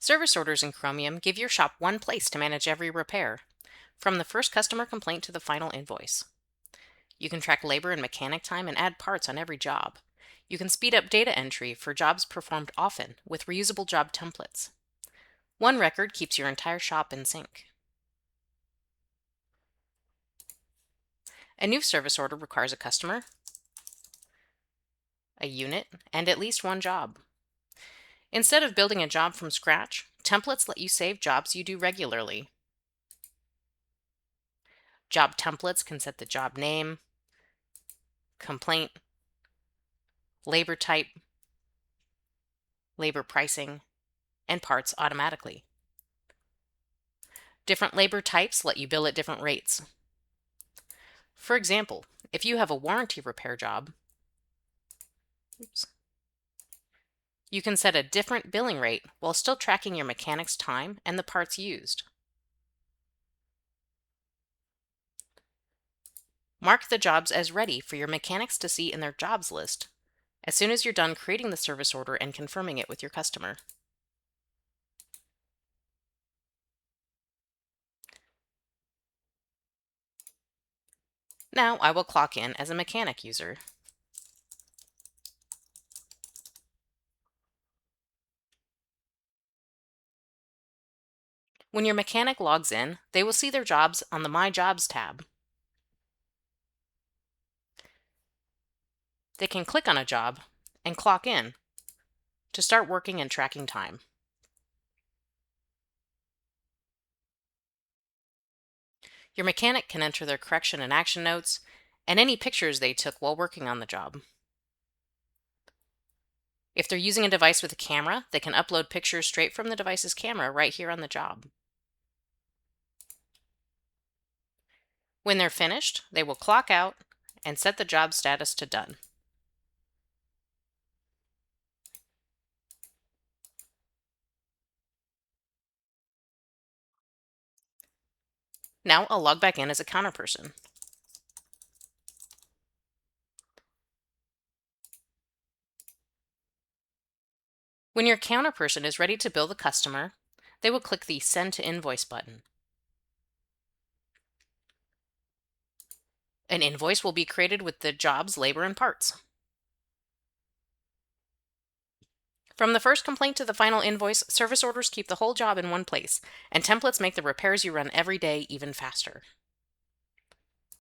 Service orders in Chromium give your shop one place to manage every repair, from the first customer complaint to the final invoice. You can track labor and mechanic time and add parts on every job. You can speed up data entry for jobs performed often with reusable job templates. One record keeps your entire shop in sync. A new service order requires a customer, a unit, and at least one job. Instead of building a job from scratch, templates let you save jobs you do regularly. Job templates can set the job name, complaint, labor type, labor pricing, and parts automatically. Different labor types let you bill at different rates. For example, if you have a warranty repair job, you can set a different billing rate while still tracking your mechanic's time and the parts used. Mark the jobs as ready for your mechanics to see in their jobs list as soon as you're done creating the service order and confirming it with your customer. Now I will clock in as a mechanic user. When your mechanic logs in, they will see their jobs on the My Jobs tab. They can click on a job and clock in to start working and tracking time. Your mechanic can enter their correction and action notes and any pictures they took while working on the job. If they're using a device with a camera, they can upload pictures straight from the device's camera right here on the job. When they're finished, they will clock out and set the job status to done. Now I'll log back in as a counter person. When your counter person is ready to bill the customer, they will click the Send to Invoice button. An invoice will be created with the job's labor and parts. From the first complaint to the final invoice, service orders keep the whole job in one place, and templates make the repairs you run every day even faster.